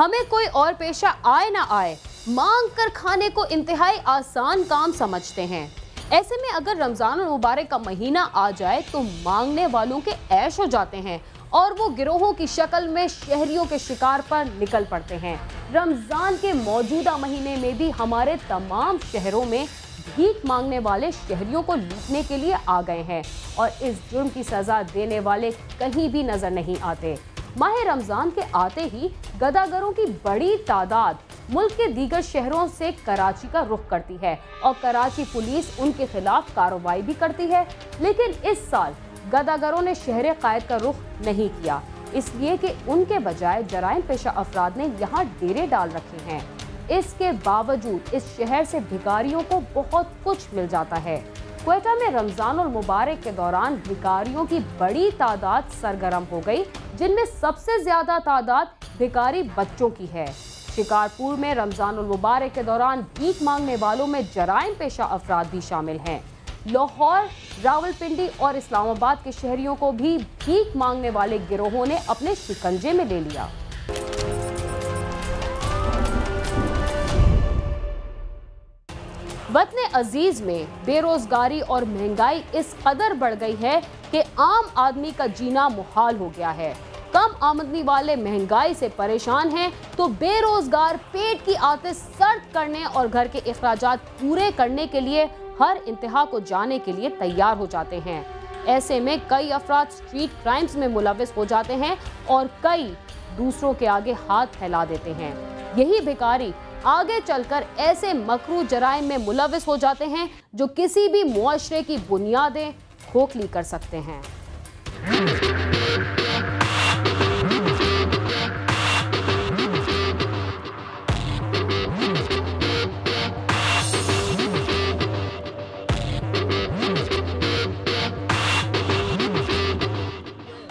हमें कोई और पेशा आए ना आए, मांग कर खाने को इंतहाई आसान काम समझते हैं। ऐसे में अगर रमजान मुबारक का महीना आ जाए तो मांगने वालों के ऐश हो जाते हैं और वो गिरोहों की शक्ल में शहरियों के शिकार पर निकल पड़ते हैं। रमजान के मौजूदा महीने में भी हमारे तमाम शहरों में भीख मांगने वाले शहरियों को लूटने के लिए आ गए हैं और इस जुर्म की सजा देने वाले कहीं भी नजर नहीं आते। माह रमजान के आते ही गदागरों की बड़ी तादाद मुल्क के दीगर शहरों से कराची का रुख करती है और कराची पुलिस उनके खिलाफ कार्रवाई भी करती है। लेकिन इस साल गदागरों ने शहर कायद का रुख नहीं किया, इसलिए कि उनके बजाय जराइम पेशा अफराद ने यहाँ डेरे डाल रखे हैं। इसके बावजूद इस शहर से भिखारियों को बहुत कुछ मिल जाता है। क्वेटा में रमजान और मुबारक के दौरान भिखारियों की बड़ी तादाद सरगर्म हो गई, जिनमें सबसे ज्यादा तादाद भिखारी बच्चों की है। शिकारपुर में रमजान और मुबारक के दौरान भीख मांगने वालों में जराइम पेशा अफराद भी शामिल हैं। लाहौर, रावलपिंडी और इस्लामाबाद के शहरियों को भी भीख मांगने वाले गिरोहों ने अपने शिकंजे में ले लिया। वतन अजीज में बेरोजगारी और महंगाई इस कदर बढ़ गई है कि आम आदमी का जीना मुहाल हो गया है। कम आमदनी वाले महंगाई से परेशान हैं तो बेरोजगार पेट की आतिश सर्द करने और घर के अखराजात पूरे करने के लिए हर इंतहा को जाने के लिए तैयार हो जाते हैं। ऐसे में कई अफराद स्ट्रीट क्राइम्स में मुलविस हो जाते हैं और कई दूसरों के आगे हाथ फैला देते हैं। यही भिखारी आगे चलकर ऐसे मकरू जराइम में मुलविस हो जाते हैं जो किसी भी मुआशरे की बुनियादें खोखली कर सकते हैं।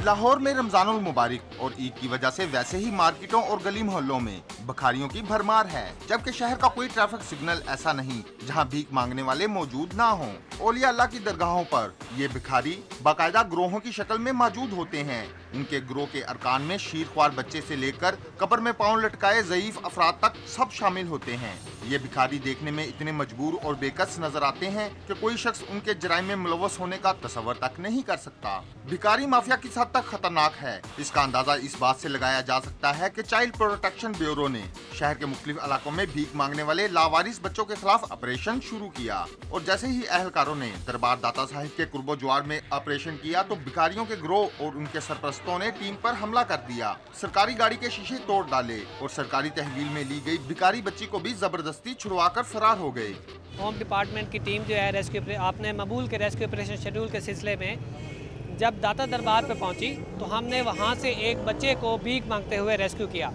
लाहौर में रमजानुल मुबारक और ईद की वजह से वैसे ही मार्केटों और गली मोहल्लों में भिखारियों की भरमार है, जबकि शहर का कोई ट्रैफिक सिग्नल ऐसा नहीं जहां भीख मांगने वाले मौजूद ना हों। औलिया अल्लाह की दरगाहों पर ये भिखारी बाकायदा ग्रोहों की शक्ल में मौजूद होते हैं। उनके ग्रोह के अरकान में शीरख्वार बच्चे से लेकर कब्र में पांव लटकाए ज़ईफ अफराद तक सब शामिल होते हैं। ये भिखारी देखने में इतने मजबूर और बेकस नजर आते हैं कि कोई शख्स उनके जराइम में मुलव्वस होने का तसव्वुर तक नहीं कर सकता। भिखारी माफिया किस हद तक खतरनाक है, इसका अंदाजा इस बात से लगाया जा सकता है कि चाइल्ड प्रोटेक्शन ब्यूरो ने शहर के मुख्तलिफ इलाकों में भीख मांगने वाले लावारिस बच्चों के खिलाफ ऑपरेशन शुरू किया और जैसे ही अहलकारों ने दरबार दाता साहिब के कुर्बो ज्वार में ऑपरेशन किया तो भिखारियों के ग्रोह और उनके सरपरस्तों ने टीम पर हमला कर दिया। सरकारी गाड़ी के शीशे तोड़ डाले और सरकारी तहवील में ली गई भिखारी बच्ची को भी जबरदस्ती छुड़वाकर फरार हो गए। होम डिपार्टमेंट की टीम जो है रेस्क्यू आपने मबूल के रेस्क्यू ऑपरेशन शेड्यूल के सिलसिले में जब दाता दरबार पे पहुंची तो हमने वहां से एक बच्चे को भीख मांगते हुए रेस्क्यू किया।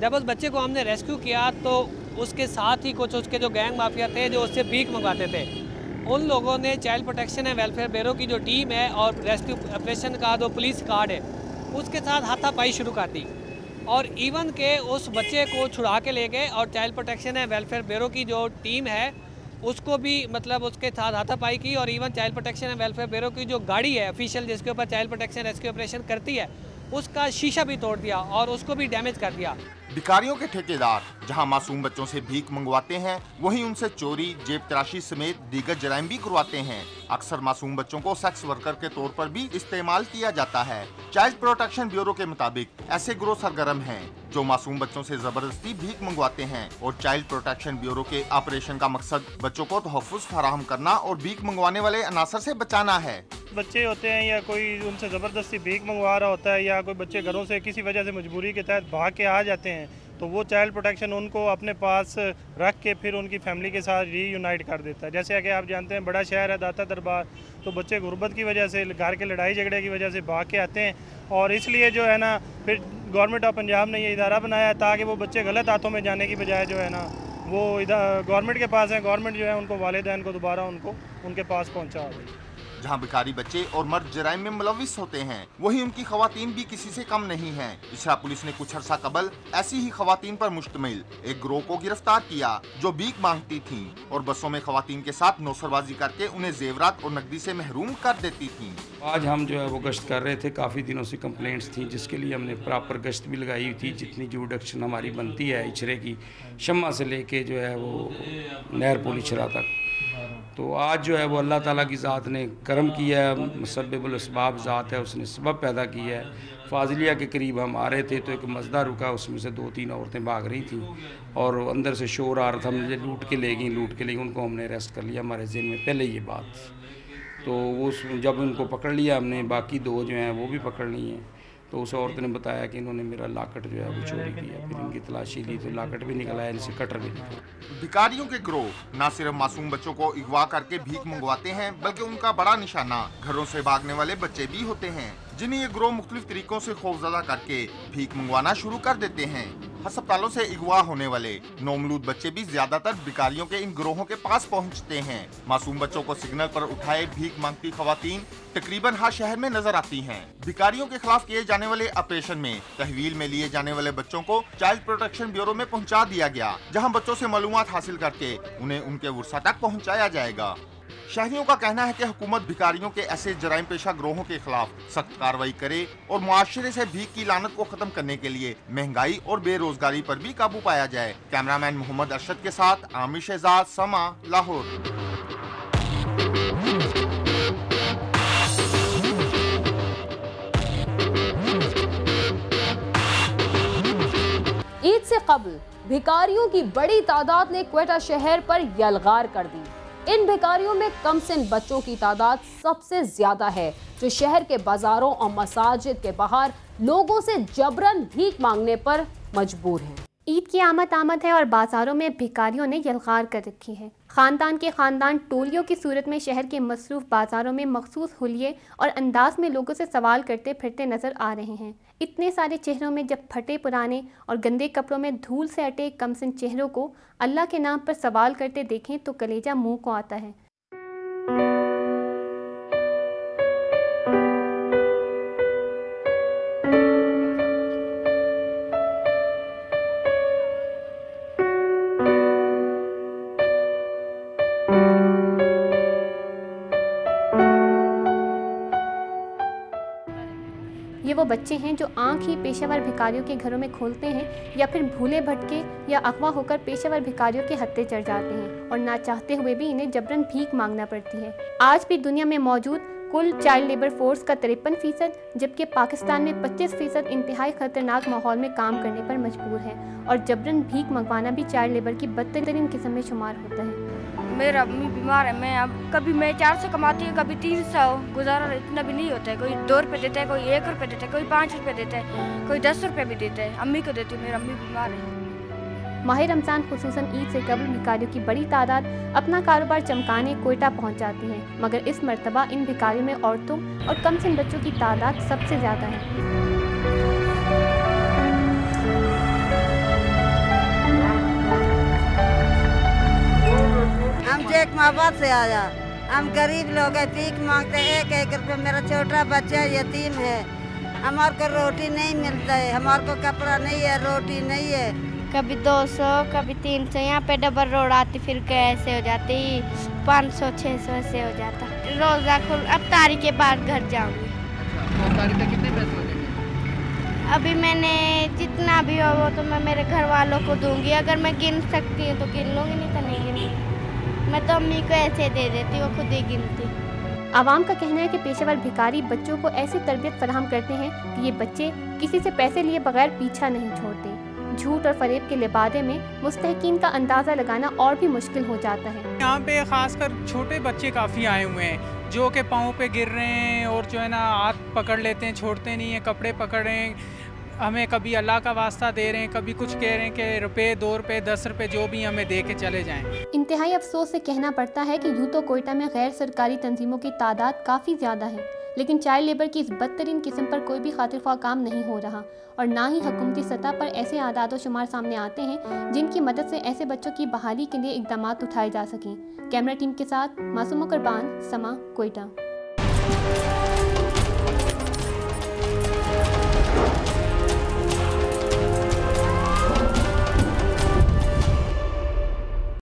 जब उस बच्चे को हमने रेस्क्यू किया तो उसके साथ ही कुछ उसके जो गैंग माफिया थे जो उससे भीख मंगवाते थे, उन लोगों ने child protection and welfare bureau की जो टीम है और रेस्क्यू ऑपरेशन का जो पुलिस कार्ड है उसके साथ हाथापाई शुरू कर दी और इवन के उस बच्चे को छुड़ा के ले गए और child protection and welfare bureau की जो टीम है उसको भी मतलब उसके साथ हाथापाई की और even child protection and welfare bureau की जो गाड़ी है ऑफिशियल जिसके ऊपर चाइल्ड प्रोटेक्शन रेस्क्यू ऑपरेशन करती है उसका शीशा भी तोड़ दिया और उसको भी डैमेज कर दिया। भिखारियों के ठेकेदार जहां मासूम बच्चों से भीख मंगवाते हैं वहीं उनसे चोरी, जेब तराशी समेत दीगर जराइम भी करवाते हैं। अक्सर मासूम बच्चों को सेक्स वर्कर के तौर पर भी इस्तेमाल किया जाता है। चाइल्ड प्रोटेक्शन ब्यूरो के मुताबिक ऐसे गिरोह सरगर्म हैं जो मासूम बच्चों से जबरदस्ती भीख मंगवाते हैं और चाइल्ड प्रोटेक्शन ब्यूरो के ऑपरेशन का मकसद बच्चों को तहफ़्फ़ुज़ फराहम करना और भीख मंगवाने वाले अनासर से बचाना है। बच्चे होते हैं या कोई उनसे ज़बरदस्ती भीख मंगवा रहा होता है या कोई बच्चे घरों से किसी वजह से मजबूरी के तहत भाग के आ जाते हैं तो वो चाइल्ड प्रोटेक्शन उनको अपने पास रख के फिर उनकी फैमिली के साथ रीयूनाइट कर देता है। जैसे कि आप जानते हैं बड़ा शहर है दाता दरबार, तो बच्चे गुर्बत की वजह से, घर के लड़ाई झगड़े की वजह से भाग के आते हैं और इसलिए जो है ना फिर गवर्नमेंट ऑफ पंजाब ने ये इदारा बनाया ताकि वो बच्चे गलत हाथों में जाने की बजाय जो है ना वो गवर्नमेंट के पास है, गवर्नमेंट जो है उनको वालिदैन को दोबारा उनको उनके पास पहुँचा दें। जहां भिखारी बच्चे और मर्द जराइम में मुलविस होते हैं, वहीं उनकी खवातीन भी किसी से कम नहीं हैं। इछरा पुलिस ने कुछ अर्सा कबल ऐसी ही खवातीन पर मुश्तमिल एक गिरोह को गिरफ्तार किया जो भीख मांगती थीं और बसों में खवातीन के साथ नौसरबाजी करके उन्हें जेवरात और नकदी से महरूम कर देती थीं। आज हम जो है वो गश्त कर रहे थे, काफ़ी दिनों से कंप्लेंट्स थी, जिसके लिए हमने प्रॉपर गश्त भी लगाई हुई थी। जितनी जुडिक्शन हमारी बनती है इछरे की, शम्मा से लेके जो है वो नहर पुल इछरा तक, तो आज जो है वो अल्लाह ताला की ज़ात ने करम किया है, मुसब्बिबुल असबाब ज़ात है, उसने सबब पैदा किया है। फाजिलिया के करीब हम आ रहे थे तो एक मज़दा रुका, उसमें से 2-3 औरतें भाग रही थीं और अंदर से शोर आ रहा था, मुझे लूट के ले गई, उनको हमने अरेस्ट कर लिया। हमारे ज़हन में पहले ये बात, तो वो जब उनको पकड़ लिया हमने, बाकी 2 जो हैं वो भी पकड़ ली हैं, तो उस औरत ने बताया कि इन्होंने मेरा लाकट जो है वो चोरी किया। फिर इनकी तलाशी ली तो लाकट भी निकला है, इनसे कटर भी निकला। भिखारियों के गिरोह न सिर्फ मासूम बच्चों को अगवा करके भीख मंगवाते हैं, बल्कि उनका बड़ा निशाना घरों से भागने वाले बच्चे भी होते हैं, जिन्हें ये गिरोह मुख्तलिफ तरीकों से खौफजदा करके भीख मंगवाना शुरू कर देते हैं। अस्पतालों से अगवा होने वाले नौमलूद बच्चे भी ज्यादातर भिखारियों के इन गिरोहों के पास पहुंचते हैं। मासूम बच्चों को सिग्नल पर उठाए भीख मांगती खवातीन तकरीबन हर शहर में नजर आती हैं। भिखारियों के खिलाफ किए जाने वाले ऑपरेशन में तहवील में लिए जाने वाले बच्चों को चाइल्ड प्रोटेक्शन ब्यूरो में पहुंचा दिया गया, जहां बच्चों से मालूमात हासिल करके उन्हें उनके वर्सा तक पहुंचाया जाएगा। शहरियों का कहना है कि हुकूमत भिखारियों के ऐसे जराइम पेशा गिरोहों के खिलाफ सख्त कार्रवाई करे और मुआशरे से भीख की लानत को खत्म करने के लिए महंगाई और बेरोजगारी पर भी काबू पाया जाए। कैमरामैन मोहम्मद अरशद के साथ आमिर शहजाद, समा, लाहौर। ईद से कबल भिखारियों की बड़ी तादाद ने क्वेटा शहर पर यलगार कर दी। इन भिखारियों में कम सिन बच्चों की तादाद सबसे ज्यादा है, जो शहर के बाजारों और मसाजिद के बाहर लोगों से जबरन भीख मांगने पर मजबूर हैं। ईद की आमद है और बाजारों में भिखारियों ने यलगार कर रखी है। खानदान के खानदान टोलियों की सूरत में शहर के मसरूफ बाजारों में मखसूस हुलिये और अंदाज में लोगों से सवाल करते फिरते नजर आ रहे हैं। इतने सारे चेहरों में जब फटे पुराने और गंदे कपड़ों में धूल से अटे कमसिन चेहरों को अल्लाह के नाम पर सवाल करते देखें तो कलेजा मुंह को आता है। ये वो बच्चे हैं जो आंख ही पेशेवर भिखारियों के घरों में खोलते हैं या फिर भूले भटके या अगवा होकर पेशेवर भिखारियों के हत्थे चढ़ जाते हैं और ना चाहते हुए भी इन्हें जबरन भीख मांगना पड़ती है। आज भी दुनिया में मौजूद कुल चाइल्ड लेबर फोर्स का 53%, जबकि पाकिस्तान में 25% इंतहाई खतरनाक माहौल में काम करने पर मजबूर है और जबरन भीख मंगवाना भी चाइल्ड लेबर की बदतरीन किस्म में शुमार होता है। मेरा अम्मी बीमार है, मैं अब कभी मैं 400 कमाती हूँ, कभी 300, गुजारा इतना भी नहीं होता है। कोई 2 रुपये देता है, कोई 1 रुपये देता है, कोई 5 रुपये देता है, कोई 10 रुपये भी देता है। अम्मी को देती हूँ, मेरा अम्मी बीमार है। माह रमज़ान खुसूसन ईद से कबल भिखारियों की बड़ी तादाद अपना कारोबार चमकाने क्वेटा पहुँच जाती है, मगर इस मरतबा इन भिखारियों में औरतों और कमसिन बच्चों की तादाद सबसे ज़्यादा है। हम जैकमाबाद से आया, हम गरीब लोग हैं, भीख मांगते हैं। 1-1 रुपये, मेरा छोटा बच्चा यतीम है, हमारे को रोटी नहीं मिलता है, हमारे को कपड़ा नहीं है, रोटी नहीं है। कभी 200, कभी 300, यहाँ पे डबल रोड आती, फिर कैसे हो जाती 500-600 ऐसे हो जाता। रोज़ा खुल, अब तारीख के बाद घर जाऊँगी। तारीख तक कितने पैसे हो जाएंगे? अभी मैंने जितना भी हो वो तो मैं मेरे घर वालों को दूंगी, अगर मैं गिन सकती हूँ तो गिन लूँगी, नहीं तो नहीं गिनूँगी। मैं तो अम्मी को ऐसे दे देती, वो खुद ही गिनती। आवाम का कहना है कि पेशेवर भिखारी बच्चों को ऐसी तरबियत फराहम करते हैं कि ये बच्चे किसी से पैसे लिए बगैर पीछा नहीं छोड़ते। झूठ और फरेब के लिबादे में मुस्तहकीन का अंदाज़ा लगाना और भी मुश्किल हो जाता है। यहाँ पे खासकर छोटे बच्चे काफ़ी आए हुए हैं जो कि पाँव पे गिर रहे हैं और जो है ना हाथ पकड़ लेते हैं, छोड़ते नहीं हैं, कपड़े पकड़ रहे हैं, हमें कभी अल्लाह का वास्ता दे रहे हैं, कभी कुछ कह रहे हैं कि रुपये 2 रुपये 10 रुपये जो भी हमें दे के चले जाएं। इंतहाई अफसोस से कहना पड़ता है कि यूं तो कोयटा में गैर सरकारी तंजीमों की तादाद काफ़ी ज़्यादा है, लेकिन चाइल्ड लेबर की इस बदतरीन किस्म पर कोई भी खातिरख्वाह काम नहीं हो रहा और ना ही हुकूमती सतह पर ऐसे आदाद व शुमार सामने आते हैं जिनकी मदद से ऐसे बच्चों की बहाली के लिए इक़दामात उठाए जा सकें। कैमरा टीम के साथ मासूम कुर्बान, समा, कोयटा। हैं।